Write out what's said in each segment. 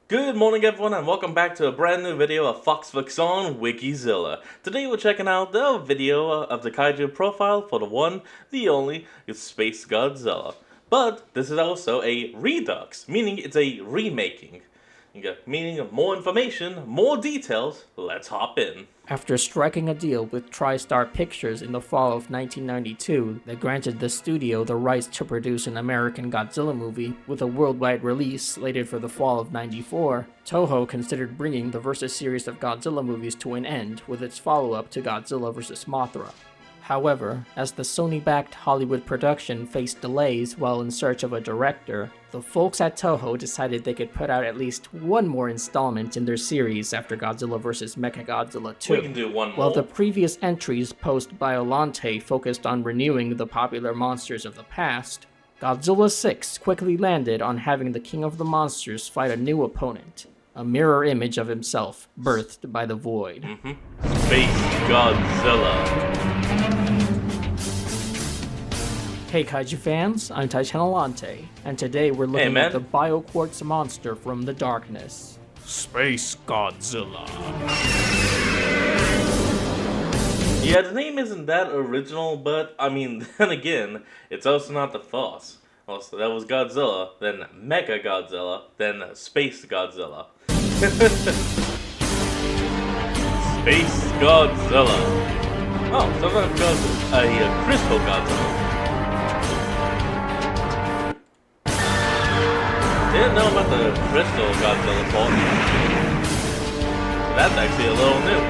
Good morning everyone and welcome back to a brand new video of Fox on Wikizilla. Today we're checking out the video of the kaiju profile for the one, the only, Space Godzilla. But this is also a redux, meaning it's a remaking. Meaning more information, more details, let's hop in. After striking a deal with TriStar Pictures in the fall of 1992 that granted the studio the rights to produce an American Godzilla movie with a worldwide release slated for the fall of '94, Toho considered bringing the Versus series of Godzilla movies to an end with its follow-up to Godzilla vs. Mothra. However, as the Sony-backed Hollywood production faced delays while in search of a director, the folks at Toho decided they could put out at least one more installment in their series after Godzilla vs. Mechagodzilla 2. We can do one more. While the previous entries post-Biollante focused on renewing the popular monsters of the past, Godzilla 6 quickly landed on having the King of the Monsters fight a new opponent, a mirror image of himself, birthed by the Void. Space Godzilla. Hey Kaiju fans, I'm Taichanalante, and today we're looking at the Bioquartz monster from the darkness, Space Godzilla. Yeah, the name isn't that original, but I mean, then again, it's also not the first. Also, that was Godzilla, then Mecha Godzilla, then Space Godzilla. Space Godzilla. Oh, sometimes it goes a Crystal Godzilla. Didn't know about the Crystal Godzilla part. That's actually a little new.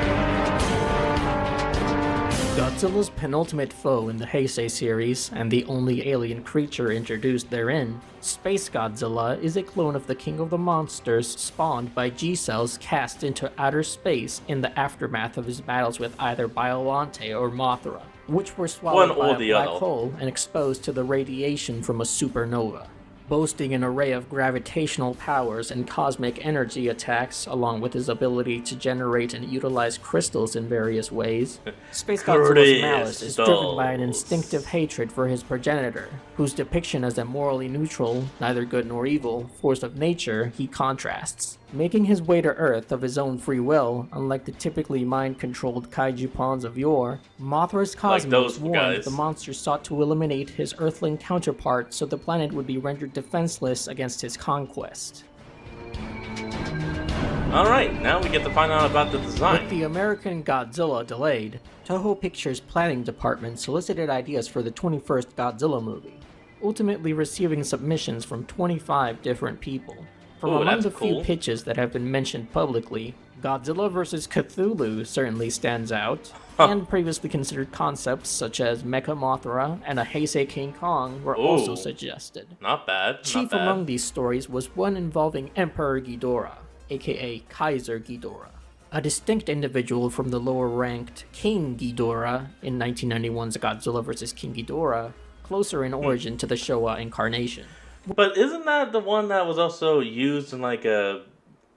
Godzilla's penultimate foe in the Heisei series, and the only alien creature introduced therein, Space Godzilla is a clone of the King of the Monsters spawned by G-cells cast into outer space in the aftermath of his battles with either Biollante or Mothra, which were swallowed by a black hole and exposed to the radiation from a supernova. Boasting an array of gravitational powers and cosmic energy attacks, along with his ability to generate and utilize crystals in various ways, Space Godzilla's malice is driven by an instinctive hatred for his progenitor, whose depiction as a morally neutral, neither good nor evil, force of nature he contrasts. Making his way to Earth of his own free will, unlike the typically mind-controlled kaiju pawns of yore, Mothra's cosmos warned the monster sought to eliminate his Earthling counterpart so the planet would be rendered defenseless against his conquest. Alright, now we get to find out about the design. With the American Godzilla delayed, Toho Pictures' planning department solicited ideas for the 21st Godzilla movie, ultimately receiving submissions from 25 different people. From among the few pitches that have been mentioned publicly, Godzilla vs. Cthulhu certainly stands out, and previously considered concepts such as Mecha Mothra and a Heisei King Kong were also suggested. Not bad. Chief among these stories was one involving Emperor Ghidorah, aka Kaiser Ghidorah, a distinct individual from the lower-ranked King Ghidorah in 1991's Godzilla vs. King Ghidorah, closer in origin to the Showa incarnation. But isn't that the one that was also used in like a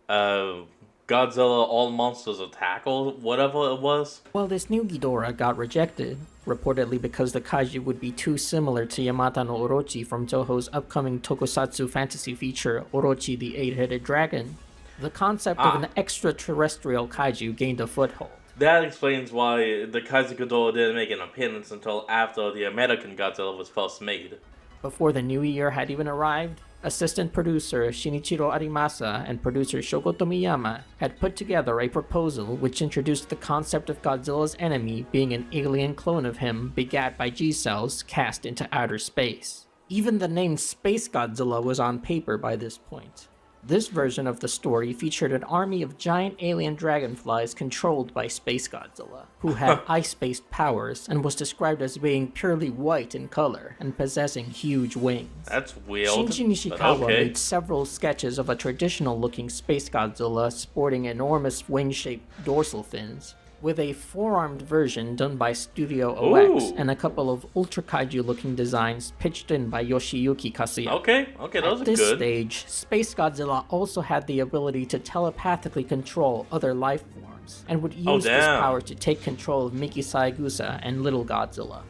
Godzilla All Monsters Attack or whatever it was? Well, this new Ghidorah got rejected, reportedly because the kaiju would be too similar to Yamata no Orochi from Toho's upcoming tokusatsu fantasy feature Orochi the Eight-Headed Dragon. The concept of an extraterrestrial kaiju gained a foothold. That explains why the Kaiser Ghidorah didn't make an appearance until after the American Godzilla was first made. Before the new year had even arrived, assistant producer Shinichiro Arimasa and producer Shoko Tomiyama had put together a proposal which introduced the concept of Godzilla's enemy being an alien clone of him begat by G-cells cast into outer space. Even the name Space Godzilla was on paper by this point. This version of the story featured an army of giant alien dragonflies controlled by Space Godzilla, who had ice-based powers and was described as being purely white in color and possessing huge wings. That's weird. Shinji Nishikawa made several sketches of a traditional-looking Space Godzilla sporting enormous wing-shaped dorsal fins, with a four-armed version done by Studio OX and a couple of ultra kaiju-looking designs pitched in by Yoshiyuki Kasuya. Okay, those are good. At this stage, Space Godzilla also had the ability to telepathically control other life forms, and would use this power to take control of Miki Saegusa and Little Godzilla.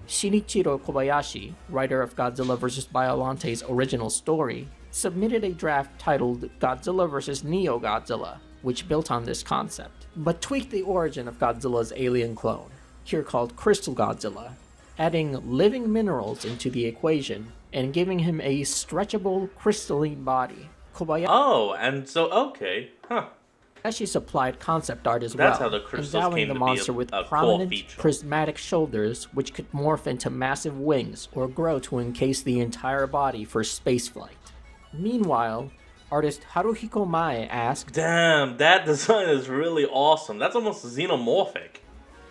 Shinichiro Kobayashi, writer of Godzilla vs. Biollante's original story, submitted a draft titled Godzilla vs. Neo-Godzilla, which built on this concept, but tweaked the origin of Godzilla's alien clone, here called Crystal Godzilla, adding living minerals into the equation and giving him a stretchable, crystalline body. Oh, and so, okay. Huh. Kobayashi supplied concept art as That's well, how the crystals endowing came the to monster be with a core prominent, feature. prismatic shoulders which could morph into massive wings or grow to encase the entire body for spaceflight. Meanwhile, artist Haruhiko Mae asked, Damn, that design is really awesome. That's almost xenomorphic.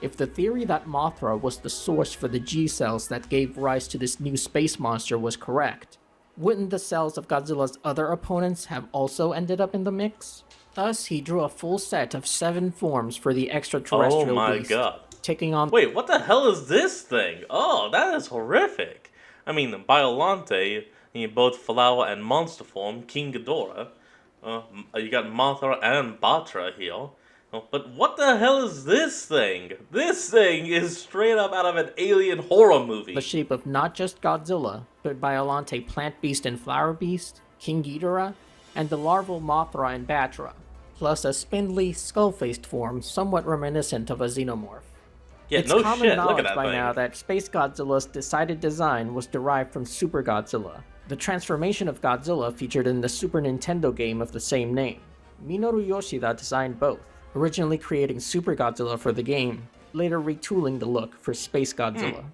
if the theory that Mothra was the source for the G-cells that gave rise to this new space monster was correct, wouldn't the cells of Godzilla's other opponents have also ended up in the mix? Thus, he drew a full set of 7 forms for the extraterrestrial Oh my beast, god. taking on— Wait, what the hell is this thing? Oh, that is horrific. I mean, Biolante, both flower and monster form, King Ghidorah. You got Mothra and Batra here. But what the hell is this thing? This thing is straight up out of an alien horror movie. the shape of not just Godzilla, but Biolante Plant Beast and Flower Beast, King Ghidorah, and the larval Mothra and Batra, plus a spindly, skull-faced form somewhat reminiscent of a xenomorph. Yeah, It's no common shit, look knowledge at that by thing. now that Space Godzilla's decided design was derived from Super Godzilla, the transformation of Godzilla featured in the Super Nintendo game of the same name. Minoru Yoshida designed both, originally creating Super Godzilla for the game, later retooling the look for Space Godzilla.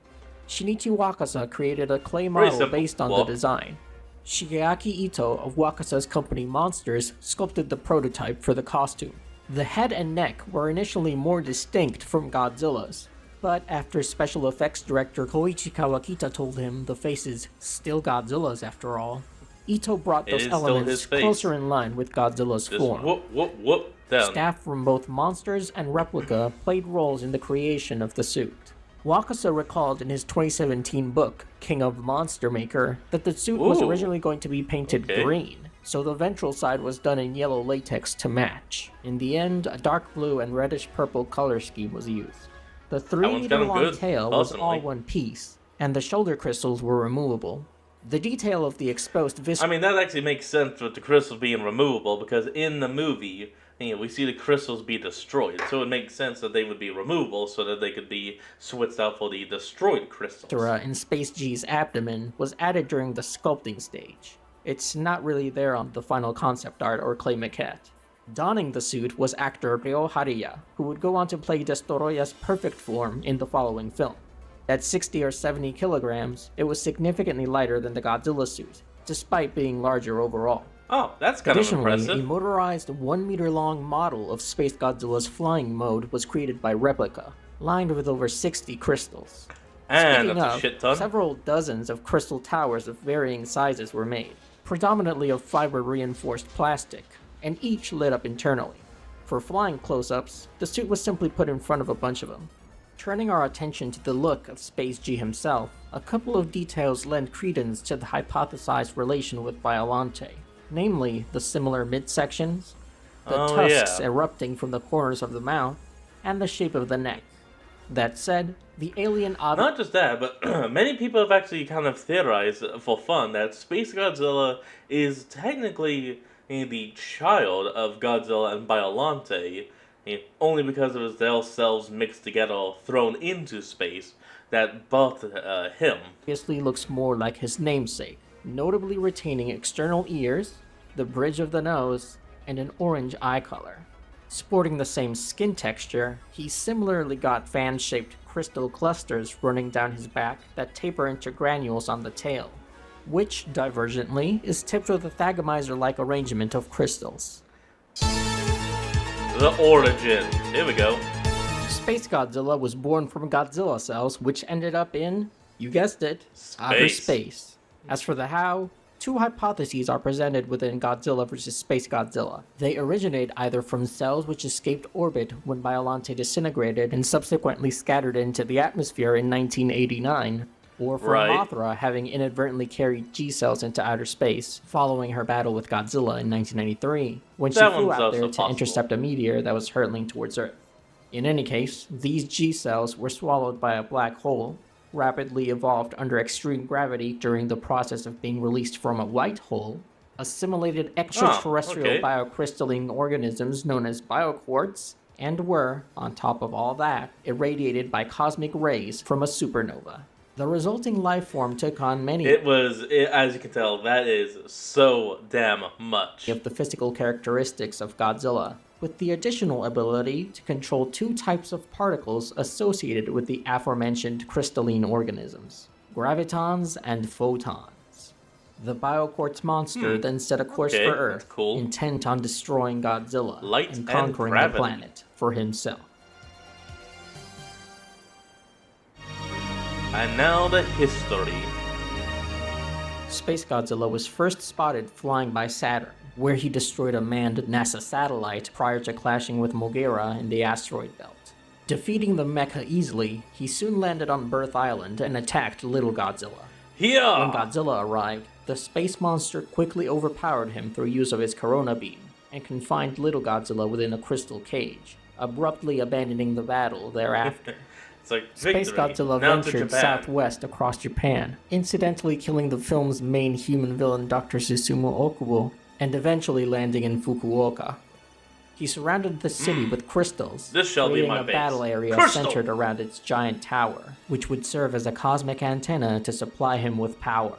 Shinichi Wakasa created a clay model simple. based on the design. Shigeaki Ito of Wakasa's company Monsters sculpted the prototype for the costume. The head and neck were initially more distinct from Godzilla's, but after special effects director Koichi Kawakita told him the face is still Godzilla's after all, Ito brought It those is still elements his face. closer in line with Godzilla's Just form. whoop, whoop, whoop, down. Staff from both Monsters and Replica played roles in the creation of the suit. Wakasa recalled in his 2017 book, King of Monster Maker, that the suit was Ooh. originally going to be painted Okay. green, so the ventral side was done in yellow latex to match. In the end, a dark blue and reddish purple color scheme was used. The one's 3-meter kinda long good, tail was all personally. one piece, and the shoulder crystals were removable. The detail of the exposed I mean, that actually makes sense with the crystals being removable, because in the movie, we see the crystals be destroyed. So it makes sense that they would be removable so that they could be switched out for the destroyed crystals. Viscera in Space G's abdomen was added during the sculpting stage. It's not really there on the final concept art or clay maquette. Donning the suit was actor Ryo Hariya, who would go on to play Destoroyah's perfect form in the following film. At 60 or 70 kilograms, it was significantly lighter than the Godzilla suit, despite being larger overall. Oh, that's kind of Additionally, impressive. a motorized 1-meter-long model of Space Godzilla's flying mode was created by Replica, lined with over 60 crystals. And Speaking that's a of, shit ton. several dozens of crystal towers of varying sizes were made, predominantly of fiber-reinforced plastic, and each lit up internally. For flying close-ups, the suit was simply put in front of a bunch of them. Turning our attention to the look of Space G himself, a couple of details lend credence to the hypothesized relation with Biolante, namely the similar midsections, the tusks erupting from the corners of the mouth, and the shape of the neck. That said, the alien Not just that, but many people have actually kind of theorized for fun that Space Godzilla is technically the child of Godzilla and Biolante, only because of his cells mixed together, thrown into space, that birthed him. obviously looks more like his namesake, notably retaining external ears, the bridge of the nose, and an orange eye color. Sporting the same skin texture, he similarly got fan-shaped crystal clusters running down his back that taper into granules on the tail, which, divergently, is tipped with a thagomizer-like arrangement of crystals. The origin. Here we go. Space Godzilla was born from Godzilla cells, which ended up in, you guessed it, outer space. As for the how, 2 hypotheses are presented within Godzilla vs. Space Godzilla. They originate either from cells which escaped orbit when Biolante disintegrated and subsequently scattered into the atmosphere in 1989, or from Mothra having inadvertently carried G-cells into outer space following her battle with Godzilla in 1993, when she flew out there to intercept a meteor that was hurtling towards Earth. In any case, these G-cells were swallowed by a black hole, rapidly evolved under extreme gravity during the process of being released from a white hole, assimilated extraterrestrial okay. biocrystalline organisms known as bioquartz, and were, on top of all that, irradiated by cosmic rays from a supernova. The resulting life form took on many As you can tell, that is so damn much. of the physical characteristics of Godzilla, with the additional ability to control two types of particles associated with the aforementioned crystalline organisms, gravitons and photons. The bioquartz monster then set a course Okay, for that's Earth, cool. intent on destroying Godzilla Light and and conquering the gravity. planet for himself. And now the history. Space Godzilla was first spotted flying by Saturn, where he destroyed a manned NASA satellite prior to clashing with Moguera in the asteroid belt. Defeating the mecha easily, he soon landed on Birth Island and attacked Little Godzilla. Here! When Godzilla arrived, the space monster quickly overpowered him through use of his Corona Beam, and confined Little Godzilla within a crystal cage, abruptly abandoning the battle thereafter. It's like Space victory. Godzilla Now to ventured Japan. southwest across Japan, incidentally killing the film's main human villain Dr. Susumu Okubo, and eventually landing in Fukuoka. He surrounded the city with crystals, This shall be creating my a base. battle area Crystal! centered around its giant tower, which would serve as a cosmic antenna to supply him with power.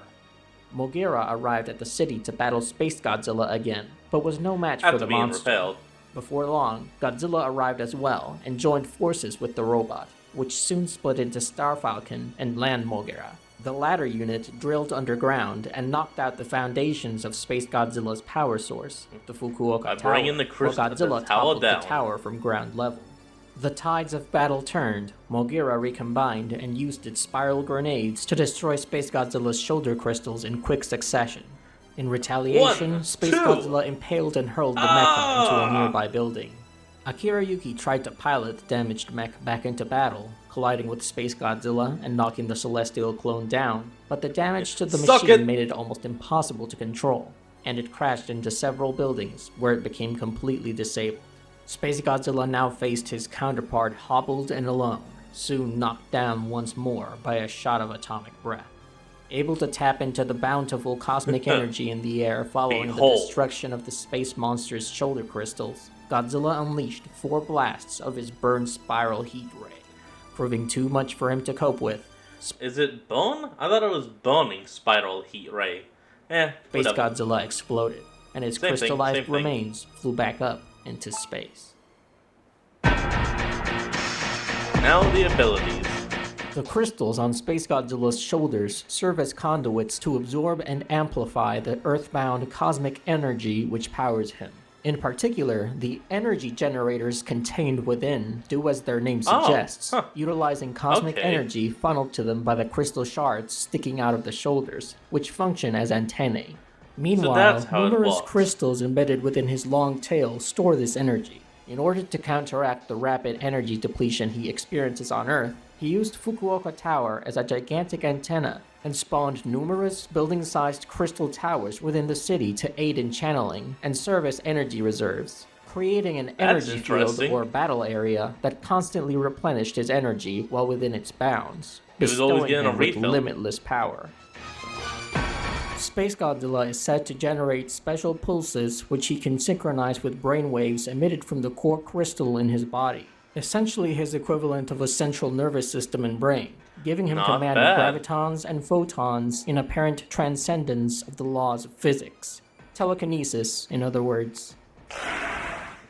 Moguera arrived at the city to battle Space Godzilla again, but was no match for After the being monster. repelled. Before long, Godzilla arrived as well and joined forces with the robot, which soon split into Star Falcon and Land Moguera. The latter unit drilled underground and knocked out the foundations of Space Godzilla's power source, the Fukuoka By Tower, bringing the while crystal Godzilla the tower toppled the down. tower from ground level. The tides of battle turned, Moguera recombined and used its spiral grenades to destroy Space Godzilla's shoulder crystals in quick succession. In retaliation, One, Space two. Godzilla impaled and hurled the mecha into a nearby building. Akira Yuki tried to pilot the damaged mech back into battle, colliding with Space Godzilla and knocking the celestial clone down, but the damage to the Suck machine it. made it almost impossible to control, and it crashed into several buildings, where it became completely disabled. Space Godzilla now faced his counterpart hobbled and alone, soon knocked down once more by a shot of atomic breath. Able to tap into the bountiful cosmic energy in the air following the Behold. destruction of the space monster's shoulder crystals, Godzilla unleashed 4 blasts of his burn spiral heat ray, proving too much for him to cope with. Is it bone? I thought it was boning spiral heat ray. Space whatever. Godzilla exploded, and its Same thing, crystallized same thing. remains flew back up into space. Now the abilities. The crystals on Space Godzilla's shoulders serve as conduits to absorb and amplify the earthbound cosmic energy which powers him. In particular, the energy generators contained within do as their name suggests, utilizing cosmic Okay. energy funneled to them by the crystal shards sticking out of the shoulders, which function as antennae. Meanwhile, that's how it numerous works. crystals embedded within his long tail store this energy. In order to counteract the rapid energy depletion he experiences on Earth, he used Fukuoka Tower as a gigantic antenna and spawned numerous building-sized crystal towers within the city to aid in channeling and serve as energy reserves, creating an That's energy field interesting. or battle area that constantly replenished his energy while within its bounds, He was always bestowing getting a him with refill. limitless power. Space Godzilla is said to generate special pulses which he can synchronize with brainwaves emitted from the core crystal in his body, essentially his equivalent of a central nervous system and brain, giving him Not command bad. of gravitons and photons in apparent transcendence of the laws of physics. Telekinesis, in other words.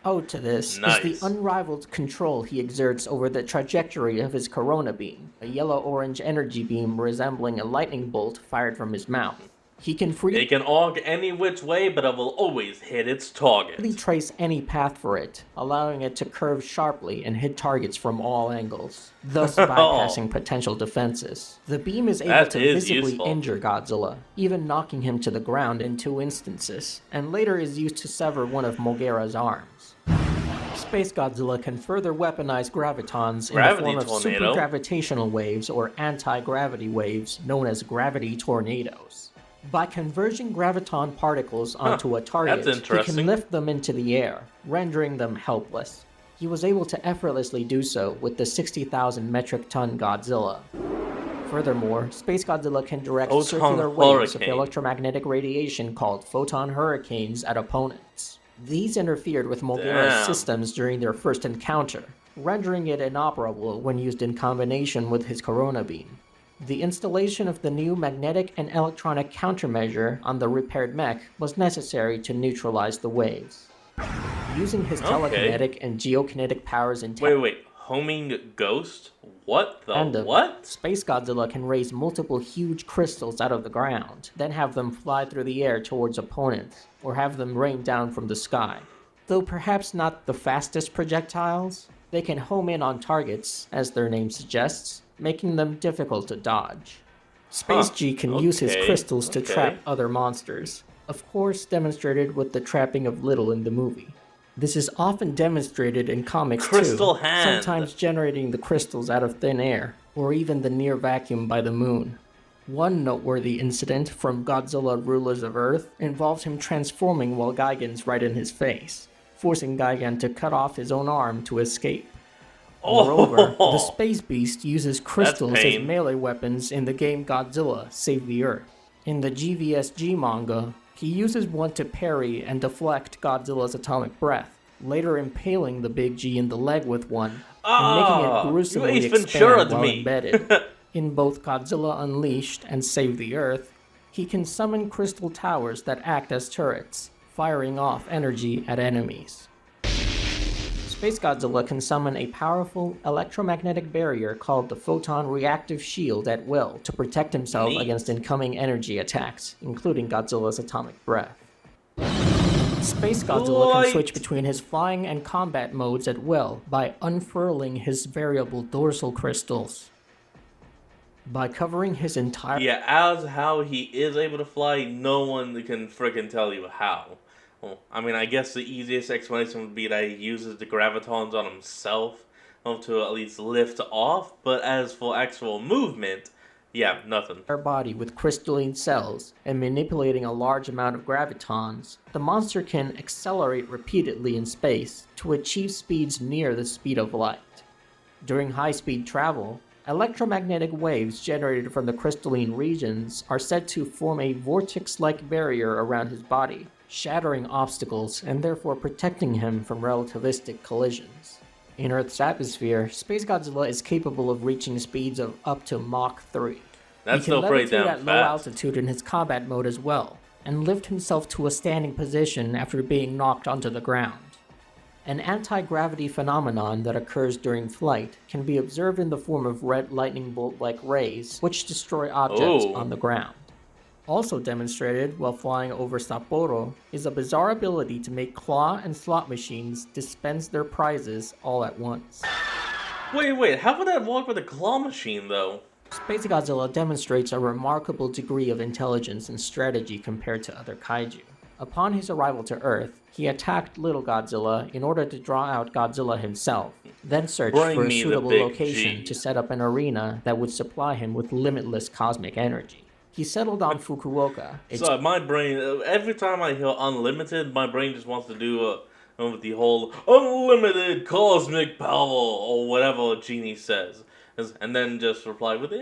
Owed to this Nice. is the unrivaled control he exerts over the trajectory of his Corona Beam, a yellow-orange energy beam resembling a lightning bolt fired from his mouth. He can It can aug any which way, but it will always hit its target. trace any path for it, allowing it to curve sharply and hit targets from all angles, thus bypassing potential defenses. The beam is able That to is visibly useful. injure Godzilla, even knocking him to the ground in 2 instances, and later is used to sever one of Moguera's arms. Space Godzilla can further weaponize gravitons in the Gravity form of tornado. supergravitational waves or anti-gravity waves known as gravity tornadoes. By converging graviton particles onto a target, that's he interesting. can lift them into the air, rendering them helpless. He was able to effortlessly do so with the 60,000 metric ton Godzilla. Furthermore, Space Godzilla can direct Photon circular waves of hurricane. electromagnetic radiation called photon hurricanes at opponents. These interfered with Moguera's Damn. systems during their first encounter, rendering it inoperable when used in combination with his Corona Beam. The installation of the new magnetic and electronic countermeasure on the repaired mech was necessary to neutralize the waves. Using his telekinetic and geokinetic powers in Wait. Homing ghost? What the tandem, what? Space Godzilla can raise multiple huge crystals out of the ground, then have them fly through the air towards opponents, or have them rain down from the sky. Though perhaps not the fastest projectiles, they can home in on targets, as their name suggests, making them difficult to dodge. Space G can use his crystals to trap other monsters, of course demonstrated with the trapping of Little in the movie. This is often demonstrated in comics Crystal too, hand. sometimes generating the crystals out of thin air, or even the near vacuum by the moon. One noteworthy incident from Godzilla Rulers of Earth involved him transforming while Gigan's right in his face, forcing Gigan to cut off his own arm to escape. Moreover, the Space Beast uses crystals as melee weapons in the game Godzilla Save the Earth. In the GVSG manga, he uses one to parry and deflect Godzilla's atomic breath, later impaling the Big G in the leg with one, and making it gruesomely expand while embedded. In both Godzilla Unleashed and Save the Earth, he can summon crystal towers that act as turrets, firing off energy at enemies. Space Godzilla can summon a powerful electromagnetic barrier called the Photon Reactive Shield at will to protect himself against incoming energy attacks, including Godzilla's atomic breath. Space Godzilla can switch between his flying and combat modes at will by unfurling his variable dorsal crystals. By covering his entire... Yeah, as how he is able to fly, no one can freaking tell you how. Well, I mean, I guess the easiest explanation would be that he uses the gravitons on himself to at least lift off, but as for actual movement, yeah, nothing. Our body with crystalline cells and manipulating a large amount of gravitons, the monster can accelerate repeatedly in space to achieve speeds near the speed of light. During high-speed travel, electromagnetic waves generated from the crystalline regions are said to form a vortex-like barrier around his body, shattering obstacles and therefore protecting him from relativistic collisions. In Earth's atmosphere, Space Godzilla is capable of reaching speeds of up to Mach.3. That's he can still pretty levitate damn at low altitude in his combat mode as well, and lift himself to a standing position after being knocked onto the ground. An anti-gravity phenomenon that occurs during flight can be observed in the form of red lightning bolt-like rays, which destroy objects on the ground. Also demonstrated while flying over Sapporo is a bizarre ability to make claw and slot machines dispense their prizes all at once. Wait, how would that work with a claw machine, though? Space Godzilla demonstrates a remarkable degree of intelligence and strategy compared to other kaiju. Upon his arrival to Earth, he attacked Little Godzilla in order to draw out Godzilla himself, then searched for a suitable location to set up an arena that would supply him with limitless cosmic energy. He settled on Fukuoka. So my brain, every time I hear unlimited, my brain just wants to do the whole unlimited cosmic power or whatever a genie says. And then just reply with the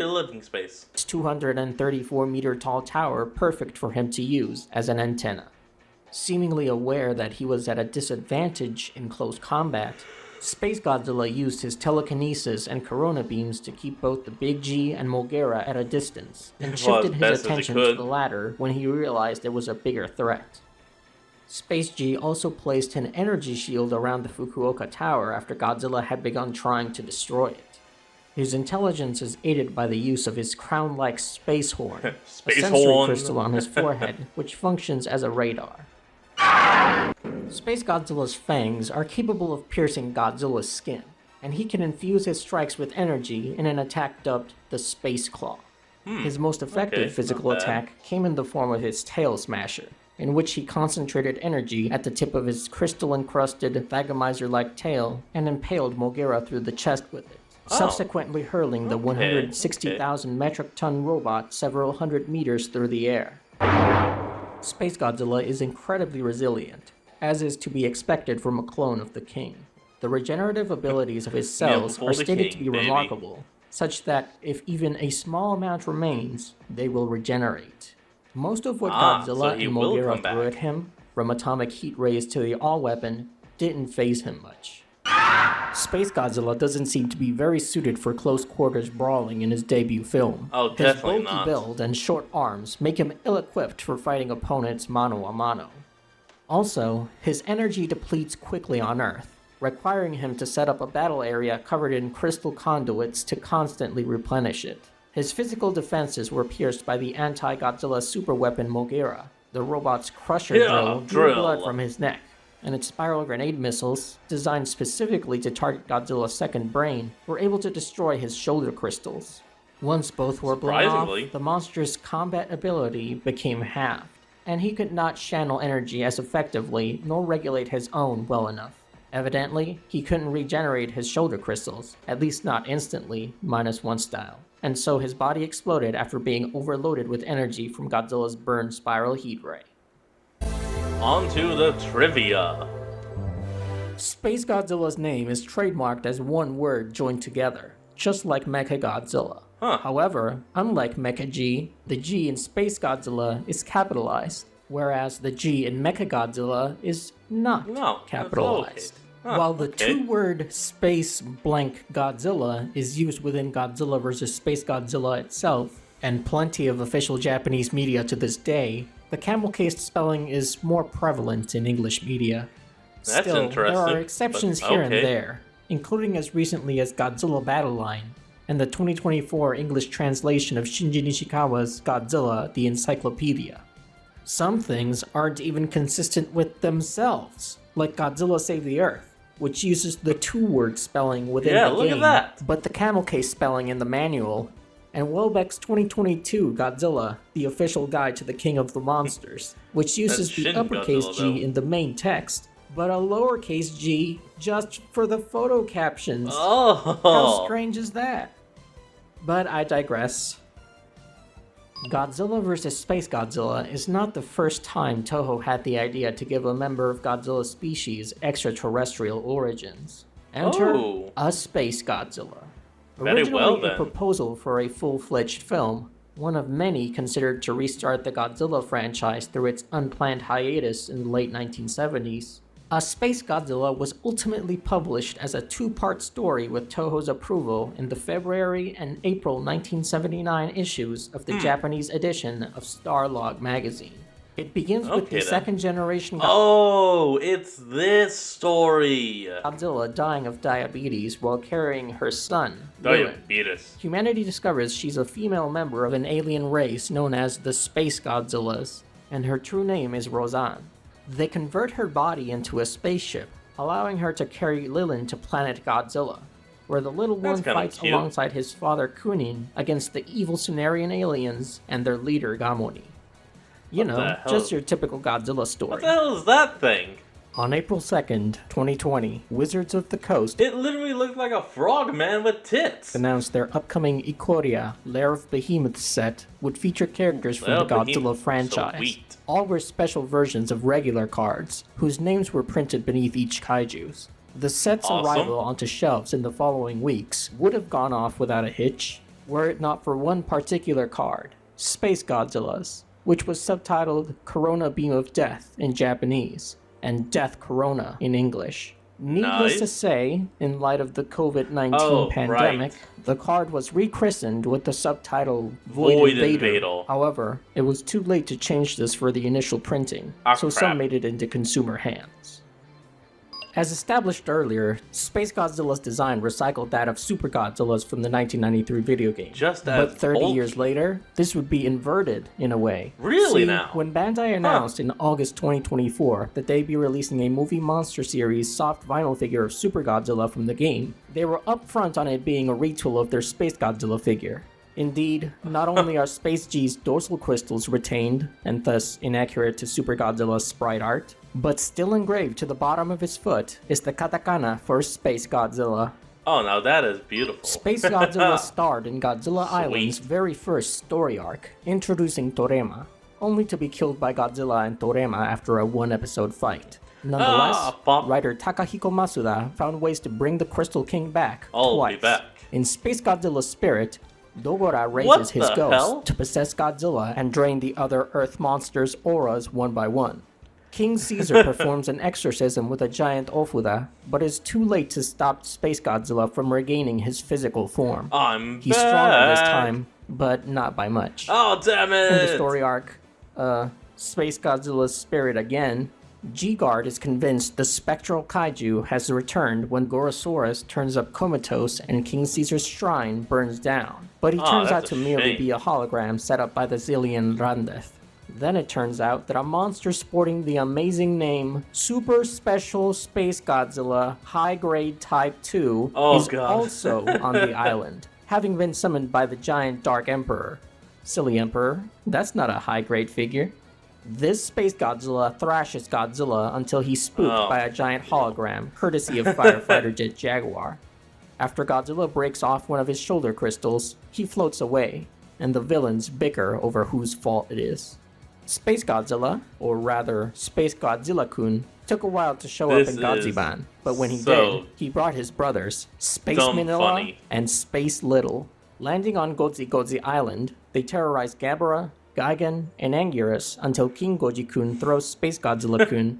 living space. It's 234-meter tall tower perfect for him to use as an antenna. Seemingly aware that he was at a disadvantage in close combat, Space Godzilla used his telekinesis and corona beams to keep both the Big G and Moguera at a distance, and shifted his attention to the latter when he realized there was a bigger threat. Space G also placed an energy shield around the Fukuoka Tower after Godzilla had begun trying to destroy it. His intelligence is aided by the use of his crown-like space horn, a sensory crystal on his forehead, which functions as a radar. Space Godzilla's fangs are capable of piercing Godzilla's skin, and he can infuse his strikes with energy in an attack dubbed the Space Claw. His most effective physical attack came in the form of his Tail Smasher, in which he concentrated energy at the tip of his crystal-encrusted Thagomizer-like tail and impaled Moguera through the chest with it, subsequently hurling the 160,000 metric ton robot several hundred meters through the air. Space Godzilla is incredibly resilient, as is to be expected from a clone of the king. The regenerative abilities of his cells are stated to be remarkable, such that if even a small amount remains, they will regenerate. Most of what So Godzilla he and will Moguera come threw back. at him, from atomic heat rays to the all-weapon, didn't faze him much. Space Godzilla doesn't seem to be very suited for close-quarters brawling in his debut film. Oh, His definitely bulky not. build and short arms make him ill-equipped for fighting opponents mano a mano. Also, his energy depletes quickly on Earth, requiring him to set up a battle area covered in crystal conduits to constantly replenish it. His physical defenses were pierced by the anti-Godzilla superweapon Moguera. The robot's crusher drill drew blood from his neck, and its spiral grenade missiles, designed specifically to target Godzilla's second brain, were able to destroy his shoulder crystals. Once both were blown off, the monster's combat ability became halved, and he could not channel energy as effectively nor regulate his own well enough. Evidently, he couldn't regenerate his shoulder crystals, at least not instantly, -1 style, and so his body exploded after being overloaded with energy from Godzilla's burn spiral heat ray. On to the trivia. Space Godzilla's name is trademarked as one word joined together, just like Mechagodzilla. However, unlike Mecha-G, the G in Space Godzilla is capitalized, whereas the G in Mechagodzilla is not capitalized. While the two-word Space blank Godzilla is used within Godzilla vs. Space Godzilla itself, and plenty of official Japanese media to this day, the camel-cased spelling is more prevalent in English media. Still, there are exceptions here and there, including as recently as Godzilla Battle Line, and the 2024 English translation of Shinji Nishikawa's Godzilla, the Encyclopedia. Some things aren't even consistent with themselves, like Godzilla Save the Earth, which uses the two-word spelling within the game, but the camel case spelling in the manual, and Welbeck's 2022 Godzilla, the official guide to the King of the Monsters, which uses the uppercase G in the main text, but a lowercase g just for the photo captions. How strange is that? But I digress. Godzilla vs. Space Godzilla is not the first time Toho had the idea to give a member of Godzilla's species extraterrestrial origins. Enter a Space Godzilla. Originally a proposal for a full-fledged film, one of many considered to restart the Godzilla franchise through its unplanned hiatus in the late 1970s, A Space Godzilla was ultimately published as a two-part story with Toho's approval in the February and April 1979 issues of the Japanese edition of Starlog magazine. It begins with the second-generation it's this story! Godzilla dying of diabetes while carrying her son, Diabetes. Humanity discovers she's a female member of an alien race known as the Space Godzillas, and her true name is Roseanne. They convert her body into a spaceship, allowing her to carry Lilin to planet Godzilla, where the little one fights alongside his father Kunin against the evil Sumerian aliens and their leader Gamoni. You know, just your typical Godzilla story. What the hell is that thing? On April 2nd, 2020, Wizards of the Coast... It literally looked like a frog man with tits! ...announced their upcoming Ikoria, Lair of Behemoth set would feature characters from the Godzilla franchise. All were special versions of regular cards, whose names were printed beneath each kaiju's. The set's arrival onto shelves in the following weeks would have gone off without a hitch, were it not for one particular card, Space Godzilla's, which was subtitled Corona Beam of Death in Japanese, and Death Corona in English. Needless to say, in light of the COVID-19 pandemic, the card was rechristened with the subtitle Void Invader. However, it was too late to change this for the initial printing, so some made it into consumer hands. As established earlier, Space Godzilla's design recycled that of Super Godzilla's from the 1993 video game. But 30 years later, this would be inverted in a way. Really? See, when Bandai announced in August 2024 that they'd be releasing a movie monster series soft vinyl figure of Super Godzilla from the game, they were upfront on it being a retool of their Space Godzilla figure. Indeed, not only are Space G's dorsal crystals retained, and thus inaccurate to Super Godzilla's sprite art, but still engraved to the bottom of his foot is the katakana for Space Godzilla. Oh, now that is beautiful. Space Godzilla starred in Godzilla Island's very first story arc, introducing Torema, only to be killed by Godzilla and Torema after a one-episode fight. Nonetheless, fuck. writer Takahiko Masuda found ways to bring the Crystal King back I'll twice. be back. In Space Godzilla's spirit, Dogora What raises his the ghost hell? to possess Godzilla and drain the other Earth monsters' auras one by one. King Caesar performs an exorcism with a giant Ofuda, but is too late to stop Space Godzilla from regaining his physical form. He's stronger this time, but not by much. Oh, damn it! In the story arc, Space Godzilla's spirit again, G-Guard is convinced the spectral kaiju has returned when Gorosaurus turns up comatose and King Caesar's shrine burns down. But he turns out to merely be a hologram set up by the Zillion Randeth. Then it turns out that a monster sporting the amazing name Super Special Space Godzilla High Grade Type 2 is also on the island, having been summoned by the giant Dark Emperor. Silly Emperor, that's not a high grade figure. This Space Godzilla thrashes Godzilla until he's spooked by a giant hologram, courtesy of Firefighter Jet Jaguar. After Godzilla breaks off one of his shoulder crystals, he floats away, and the villains bicker over whose fault it is. Space Godzilla, or rather Space Godzilla-kun, took a while to show up in Godziban, but when he did, he brought his brothers, Space Manila and Space Little. Landing on Godzi Godzi Island, they terrorize Gabara, Gigan, and Anguirus until King Goji-kun throws Space Godzilla-kun,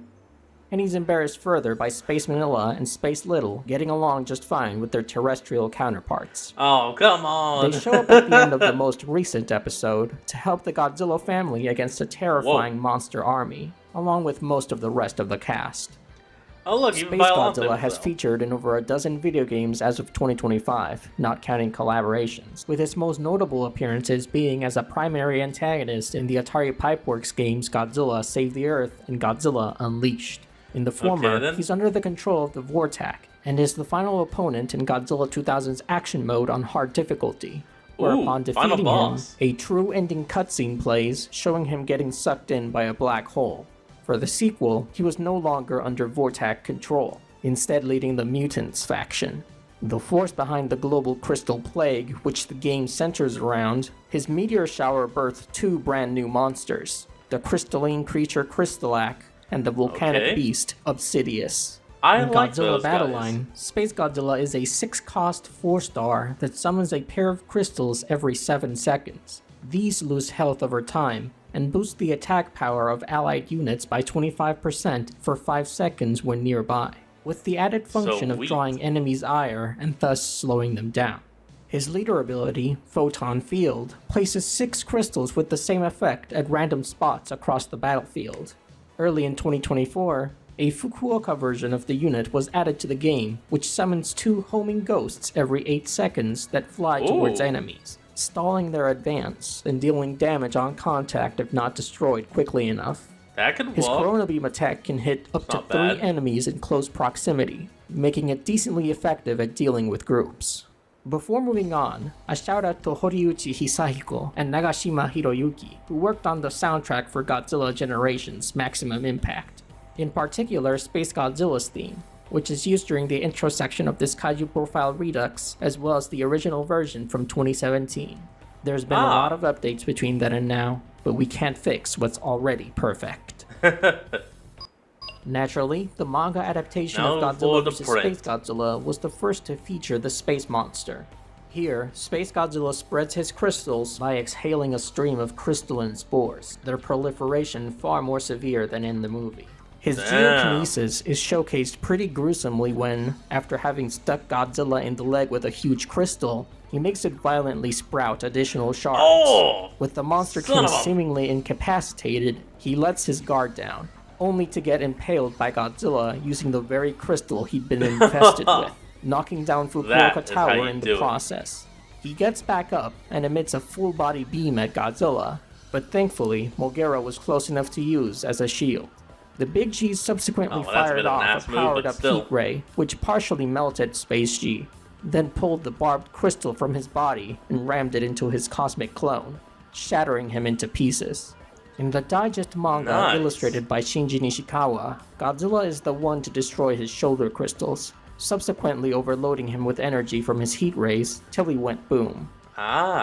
and he's embarrassed further by Space Manila and Space Little getting along just fine with their terrestrial counterparts. Oh, come on! They show up at the end of the most recent episode to help the Godzilla family against a terrifying monster army, along with most of the rest of the cast. Oh look, Space Godzilla has featured in over a dozen video games as of 2025, not counting collaborations, with its most notable appearances being as a primary antagonist in the Atari Pipeworks games Godzilla Save the Earth and Godzilla Unleashed. In the former, he's under the control of the Vortak, and is the final opponent in Godzilla 2000's action mode on hard difficulty, whereupon defeating him, a true ending cutscene plays, showing him getting sucked in by a black hole. For the sequel, he was no longer under Vortak control, instead leading the Mutants faction. The force behind the global crystal plague, which the game centers around, his meteor shower birthed two brand new monsters, the crystalline creature Crystalac and the volcanic beast Obsidius. In Godzilla Battle Line, Space Godzilla is a 6-cost 4-star that summons a pair of crystals every 7 seconds. These lose health over time, and boost the attack power of allied units by 25% for 5 seconds when nearby, with the added function of drawing enemies' ire and thus slowing them down. His leader ability, Photon Field, places 6 crystals with the same effect at random spots across the battlefield. Early in 2024, a Fukuoka version of the unit was added to the game, which summons 2 homing ghosts every 8 seconds that fly towards enemies, stalling their advance and dealing damage on contact if not destroyed quickly enough. That could work. His Corona Beam attack can hit up to 3 enemies in close proximity, making it decently effective at dealing with groups. Before moving on, a shout out to Horiuchi Hisahiko and Nagashima Hiroyuki, who worked on the soundtrack for Godzilla Generation's Maximum Impact. In particular, Space Godzilla's theme, which is used during the intro section of this Kaiju Profile Redux, as well as the original version from 2017. There's been a lot of updates between then and now, but we can't fix what's already perfect. Naturally, the manga adaptation of Godzilla vs. Space Godzilla was the first to feature the space monster. Here, Space Godzilla spreads his crystals by exhaling a stream of crystalline spores, their proliferation far more severe than in the movie. His geokinesis is showcased pretty gruesomely when, after having stuck Godzilla in the leg with a huge crystal, he makes it violently sprout additional shards. With the Monster King seemingly incapacitated, he lets his guard down, only to get impaled by Godzilla using the very crystal he'd been infested with, knocking down Fukuoka Tower in the process. He gets back up and emits a full-body beam at Godzilla, but thankfully, Moguera was close enough to use as a shield. The Big G subsequently fired off a powered-up heat ray, which partially melted Space G, then pulled the barbed crystal from his body and rammed it into his cosmic clone, shattering him into pieces. In the digest manga illustrated by Shinji Nishikawa, Godzilla is the one to destroy his shoulder crystals, subsequently overloading him with energy from his heat rays till he went boom.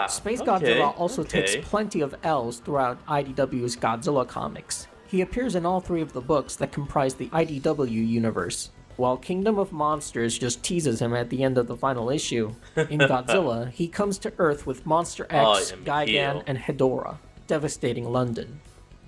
Space Godzilla also takes plenty of L's throughout IDW's Godzilla comics. He appears in all 3 of the books that comprise the IDW universe, while Kingdom of Monsters just teases him at the end of the final issue. In Godzilla, he comes to Earth with Monster X, I am Gigan, here. and Hedorah, devastating London.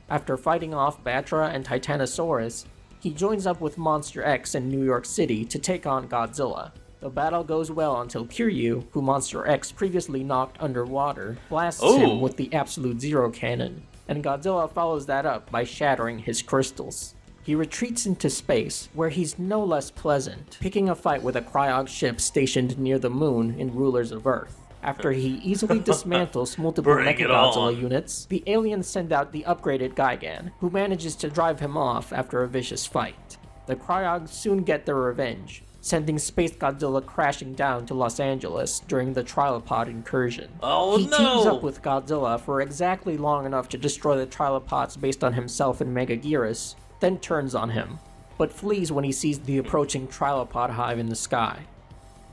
After fighting off Batra and Titanosaurus, he joins up with Monster X in New York City to take on Godzilla. The battle goes well until KAIJU, who Monster X previously knocked underwater, blasts him with the Absolute Zero cannon, and Godzilla follows that up by shattering his crystals. He retreats into space, where he's no less pleasant, picking a fight with a Cryog ship stationed near the moon in Rulers of Earth. After he easily dismantles multiple Mechagodzilla units, the aliens send out the upgraded Gigan, who manages to drive him off after a vicious fight. The Cryogs soon get their revenge, sending Space Godzilla crashing down to Los Angeles during the Trilopod incursion. Oh, he teams up with Godzilla for exactly long enough to destroy the Trilopods based on himself and M.O.G.U.E.R.A, then turns on him, but flees when he sees the approaching Trilopod hive in the sky.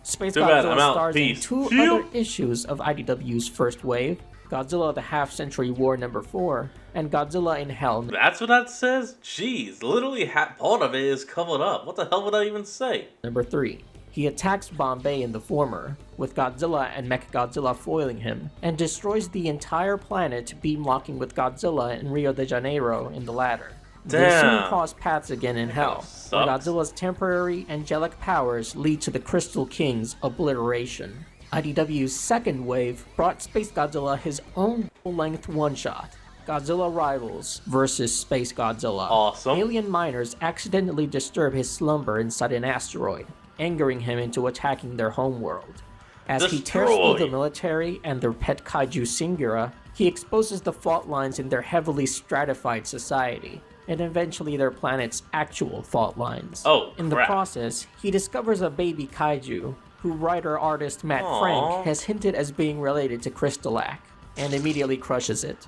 Space Godzilla stars in 2 other issues of IDW's first wave, Godzilla the Half-Century War #4, and Godzilla in Hell. That's what that says? Jeez, literally part of it is covered up. What the hell would I even say? #3. He attacks Bombay in the former, with Godzilla and Mechagodzilla foiling him, and destroys the entire planet beam-locking with Godzilla in Rio de Janeiro in the latter. They soon cross paths again in Hell, where Godzilla's temporary angelic powers lead to the Crystal King's obliteration. IDW's second wave brought Space Godzilla his own full-length one-shot, Godzilla Rivals vs. Space Godzilla. Awesome. Alien miners accidentally disturb his slumber inside an asteroid, angering him into attacking their homeworld. As he tears through the military and their pet kaiju Singura, he exposes the fault lines in their heavily stratified society, and eventually their planet's actual fault lines. In the process, he discovers a baby kaiju, who writer-artist Matt Frank has hinted as being related to Crystalac, and immediately crushes it.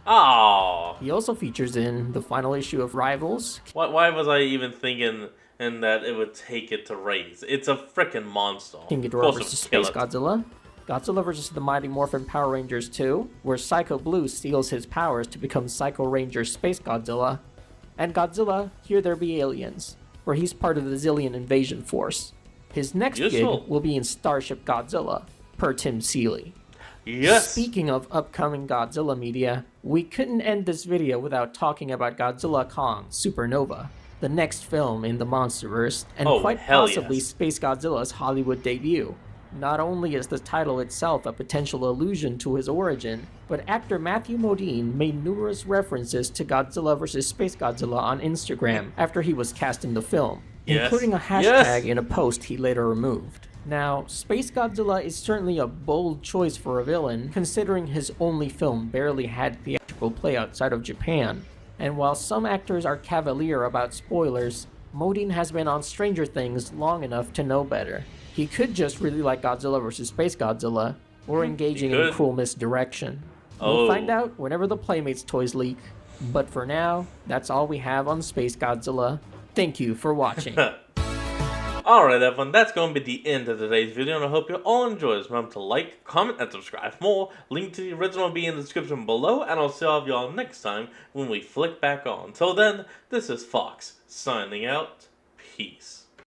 He also features in the final issue of Rivals. Why was I even thinking and that it would take it to raise? It's a frickin' monster. King Ghidorah vs. Space Godzilla. Godzilla vs. the Mighty Morphin Power Rangers 2, where Psycho Blue steals his powers to become Psycho Ranger Space Godzilla. And Godzilla, Here There Be Aliens, where he's part of the Zillion Invasion Force. His next gig will be in Starship Godzilla, per Tim Seeley. Speaking of upcoming Godzilla media, we couldn't end this video without talking about Godzilla Kong Supernova, the next film in the Monsterverse, and quite possibly Space Godzilla's Hollywood debut. Not only is the title itself a potential allusion to his origin, but actor Matthew Modine made numerous references to Godzilla vs. Space Godzilla on Instagram after he was cast in the film, including a hashtag in a post he later removed. Now, Space Godzilla is certainly a bold choice for a villain, considering his only film barely had theatrical play outside of Japan. And while some actors are cavalier about spoilers, Modine has been on Stranger Things long enough to know better. He could just really like Godzilla vs. Space Godzilla, or engaging in cruel misdirection. We'll find out whenever the Playmates toys leak. But for now, that's all we have on Space Godzilla. Thank you for watching. Alright everyone, that's going to be the end of today's video, and I hope you all enjoyed. Remember to like, comment, and subscribe for more. Link to the original will be in the description below, and I'll see all of y'all next time when we flick back on. Till then, this is Fox, signing out. Peace.